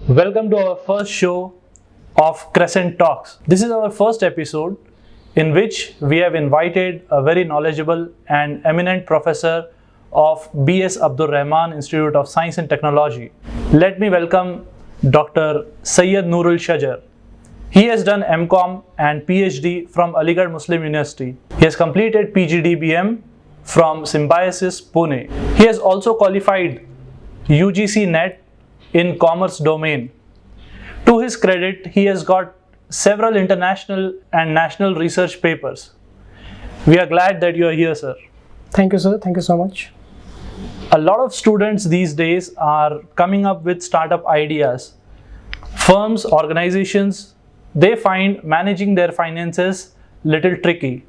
Welcome to our first show of CresTalks. This is our first episode in which we have invited a very knowledgeable and eminent professor of B.S. Abdul Rahman Institute of Science and Technology. Let me welcome Dr. Syed Noorul Shajar. He has done M.Com and PhD from Aligarh Muslim University. He has completed PGDBM from Symbiosis, Pune. He has also qualified UGC NET in commerce domain. To his credit, he has got several international and national research papers. We are glad that you are here, sir. Thank you, sir. Thank you so much. A lot of students these days are coming up with startup ideas. Firms, organizations, they find managing their finances little tricky.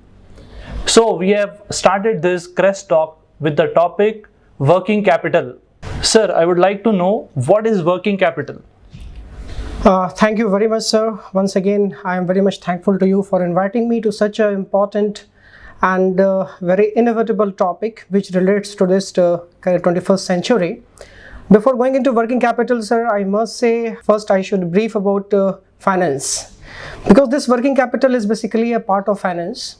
So we have started this CresTalk with the topic working capital. Sir, I would like to know, what is working capital? Thank you very much, sir. Once again, I am very much thankful to you for inviting me to such an important and very inevitable topic which relates to this 21st century. Before going into working capital, sir, I must say first I should brief about finance, because this working capital is basically a part of finance.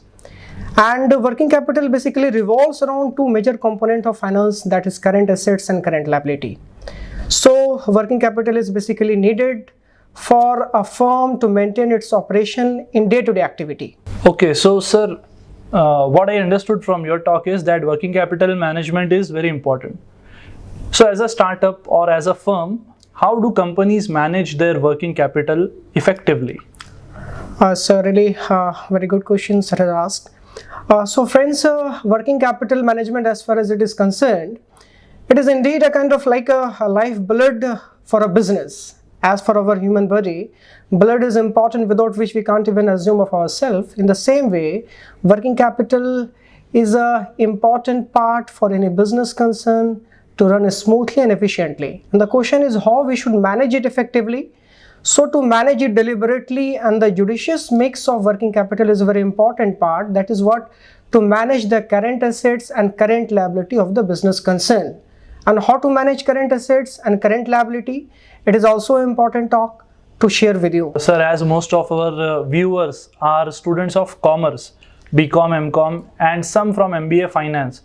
And working capital basically revolves around two major components of finance, that is current assets and current liability. So working capital is basically needed for a firm to maintain its operation in day-to-day activity. Okay, so sir, what I understood from your talk is that working capital management is very important. So as a startup or as a firm, how do companies manage their working capital effectively? So really very good question sir has asked. So friends, working capital management, as far as it is concerned, it is indeed a kind of like a lifeblood for a business. As for our human body, blood is important, without which we can't even assume of ourselves. In the same way, working capital is an important part for any business concern to run smoothly and efficiently. And the question is how we should manage it effectively. So to manage it deliberately, and the judicious mix of working capital is a very important part. That is what, to manage the current assets and current liability of the business concern. And how to manage current assets and current liability, it is also an important talk to share with you. Sir, as most of our viewers are students of commerce, BCom, MCom, and some from MBA Finance,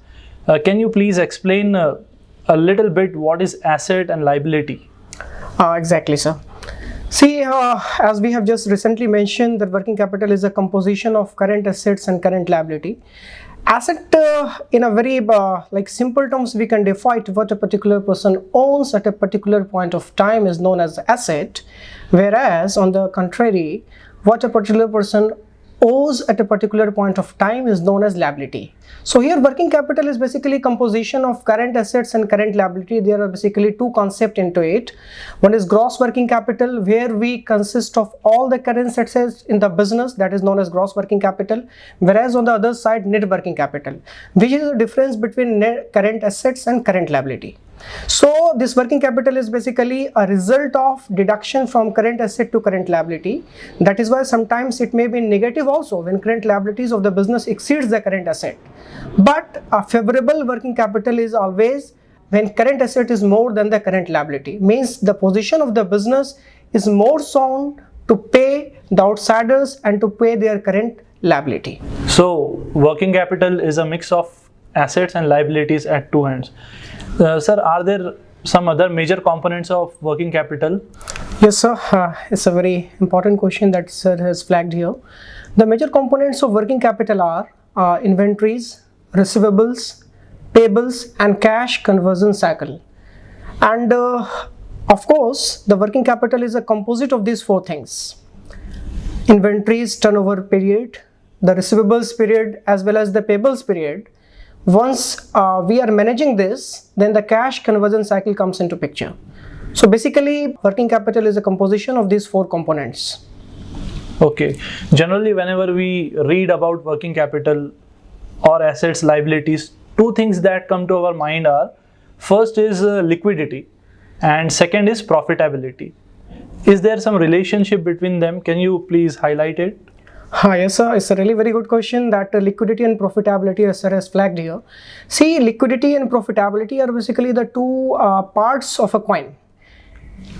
can you please explain a little bit what is asset and liability? Exactly, sir. See, as we have just recently mentioned, that working capital is a composition of current assets and current liability. Asset, in a very like simple terms, we can define what a particular person owns at a particular point of time is known as asset, whereas on the contrary, what a particular person owes at a particular point of time is known as liability. So here working capital is basically composition of current assets and current liability. There are basically two concepts into it. One is gross working capital, where we consist of all the current assets in the business, that is known as gross working capital, whereas on the other side net working capital, which is the difference between net current assets and current liability. So this working capital is basically a result of deduction from current asset to current liability. That is why sometimes it may be negative also when current liabilities of the business exceeds the current asset. But a favorable working capital is always when current asset is more than the current liability. Means the position of the business is more sound to pay the outsiders and to pay their current liability. So working capital is a mix of assets and liabilities at two ends. Sir, are there some other major components of working capital? Yes, sir. It's a very important question that sir has flagged here. The major components of working capital are inventories, receivables, payables, and cash conversion cycle. And of course, the working capital is a composite of these four things: inventories turnover period, the receivables period, as well as the payables period. Once we are managing this, then the cash conversion cycle comes into picture. So basically, working capital is a composition of these four components. Okay. Generally, whenever we read about working capital or assets, liabilities, two things that come to our mind are, first is liquidity and second is profitability. Is there some relationship between them? Can you please highlight it? Yes, sir. It's a really very good question, that liquidity and profitability, as sir has flagged here. See, liquidity and profitability are basically the two parts of a coin.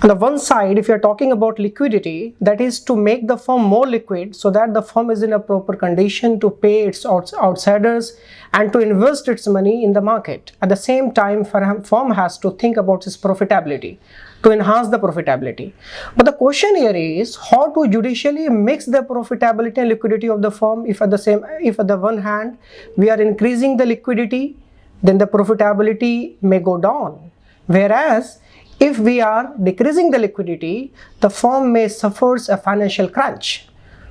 On the one side, if you're talking about liquidity, that is to make the firm more liquid so that the firm is in a proper condition to pay its outsiders and to invest its money in the market. At the same time, firm has to think about its profitability, to enhance the profitability. But the question here is how to judicially mix the profitability and liquidity of the firm. If at the one hand we are increasing the liquidity, then the profitability may go down. Whereas if we are decreasing the liquidity, the firm may suffer a financial crunch.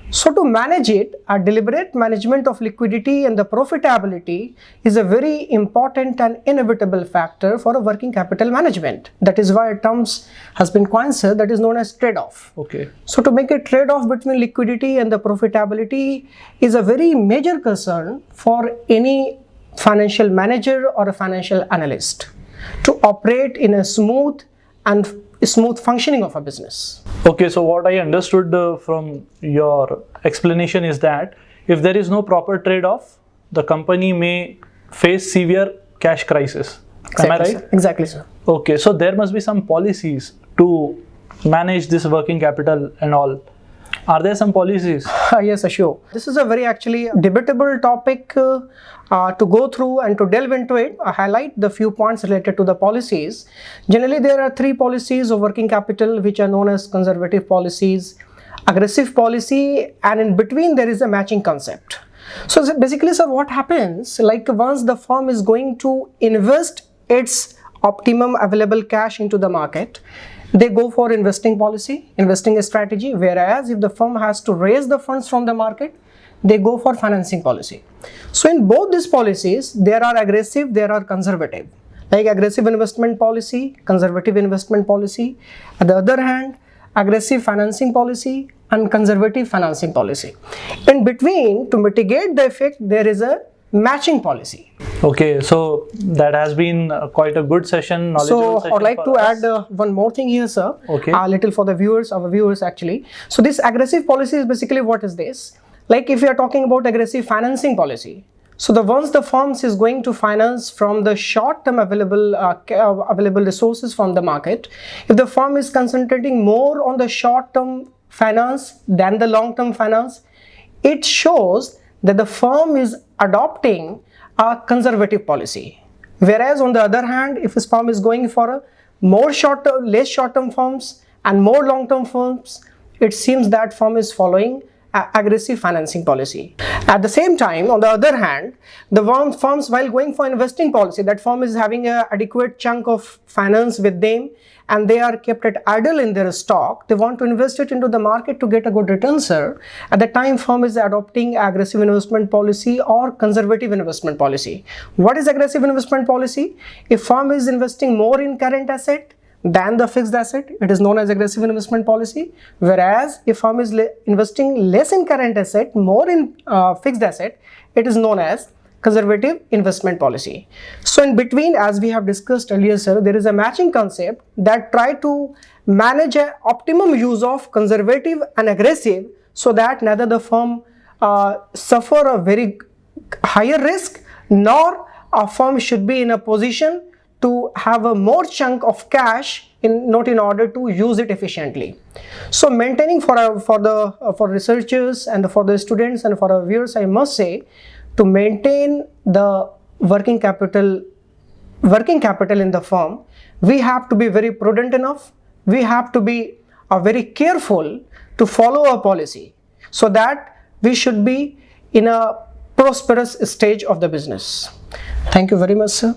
So to manage it, a deliberate management of liquidity and the profitability is a very important and inevitable factor for a working capital management. That is why a term has been coined, sir, that is known as trade-off. Okay. So to make a trade-off between liquidity and the profitability is a very major concern for any financial manager or a financial analyst to operate in a smooth functioning of a business. Okay, so what I understood from your explanation is that if there is no proper trade-off, the company may face severe cash crisis. Exactly, Am I right? Sir. Exactly, sir. Okay, so there must be some policies to manage this working capital and all. Are there some policies? Yes, sure. This is a very actually debatable topic to go through and to delve into it. I highlight the few points related to the policies. Generally, there are three policies of working capital which are known as conservative policies, aggressive policy, and in between there is a matching concept. So basically, sir, what happens, like once the firm is going to invest its optimum available cash into the market, they go for investing strategy, whereas if the firm has to raise the funds from the market, they go for financing policy. So in both these policies, there are aggressive, there are conservative. Like aggressive investment policy, conservative investment policy. On the other hand, aggressive financing policy and conservative financing policy. In between, to mitigate the effect, there is a matching policy. Okay, so that has been quite a good session, knowledgeable session. So I'd like to add one more thing here, sir. Okay. A little for the viewers, our viewers actually. So this aggressive policy is basically what is this? Like if you are talking about aggressive financing policy, so once the firms is going to finance from the short-term available resources from the market, if the firm is concentrating more on the short-term finance than the long-term finance, it shows that the firm is adopting a conservative policy. Whereas on the other hand, if this firm is going for a less short-term firms and more long-term firms, it seems that firm is following aggressive financing policy. At the same time, on the other hand, the firms while going for investing policy, that firm is having an adequate chunk of finance with them and they are kept at idle in their stock. They want to invest it into the market to get a good return, sir. At the time, firm is adopting aggressive investment policy or conservative investment policy. What is aggressive investment policy? If firm is investing more in current asset than the fixed asset, it is known as aggressive investment policy. Whereas if firm is investing less in current asset, more in fixed asset, it is known as conservative investment policy. So in between, as we have discussed earlier, sir, there is a matching concept that try to manage an optimum use of conservative and aggressive so that neither the firm suffer a very higher risk nor a firm should be in a position to have a more chunk of cash not in order to use it efficiently. So maintaining for researchers and for the students and for our viewers, I must say, to maintain the working capital in the firm, we have to be very prudent enough. We have to be very careful to follow a policy so that we should be in a prosperous stage of the business. Thank you very much, sir.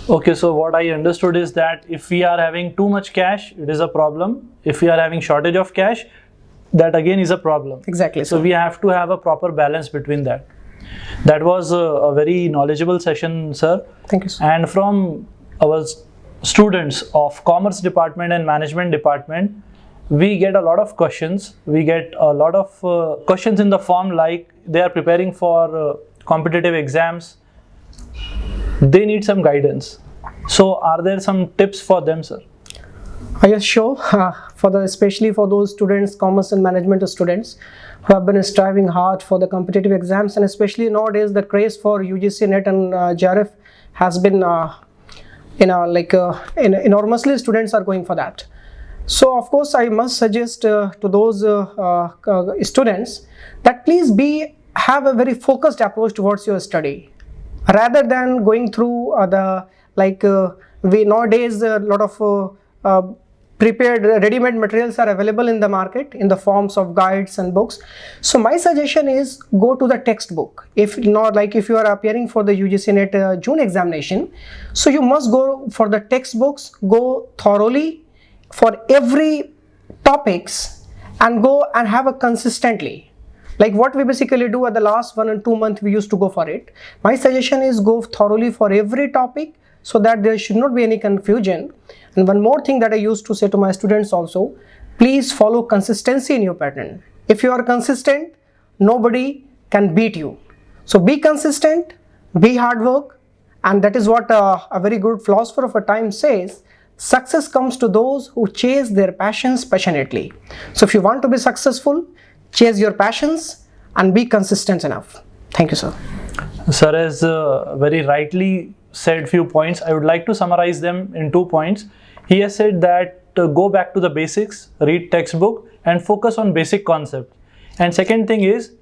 Okay, so what I understood is that if we are having too much cash, it is a problem. If we are having shortage of cash, that again is a problem. Exactly. So we have to have a proper balance between that. That was a very knowledgeable session, sir. Thank you, sir. And from our students of Commerce Department and Management Department, we get a lot of questions. We get a lot of questions in the form like they are preparing for competitive exams. They need some guidance. So are there some tips for them, sir? Yes, sure. Especially for those students, commerce and management students who have been striving hard for the competitive exams, and especially nowadays the craze for UGC NET and JRF has been enormously students are going for that. So of course I must suggest to those students that please have a very focused approach towards your study, rather than going through we nowadays a lot of prepared ready-made materials are available in the market in the forms of guides and books. So my suggestion is go to the textbook. If not, like if you are appearing for the UGC NET June examination, so you must go for the textbooks, go thoroughly for every topics, and go and have a consistently, like what we basically do at the last 1 and 2 months we used to go for it. My suggestion is go thoroughly for every topic, so that there should not be any confusion. And one more thing that I used to say to my students also, please follow consistency in your pattern. If you are consistent, nobody can beat you. So be consistent, be hard work, and that is what a very good philosopher of a time says, success comes to those who chase their passions passionately. So if you want to be successful, chase your passions and be consistent enough. Thank you, sir. Sir has very rightly said few points. I would like to summarize them in 2 points. He has said that go back to the basics, read textbook and focus on basic concepts. And second thing is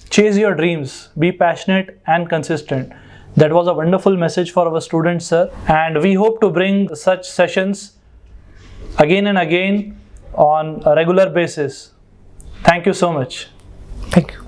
chase your dreams, be passionate and consistent. That was a wonderful message for our students, sir. And we hope to bring such sessions again and again on a regular basis. Thank you so much. Thank you.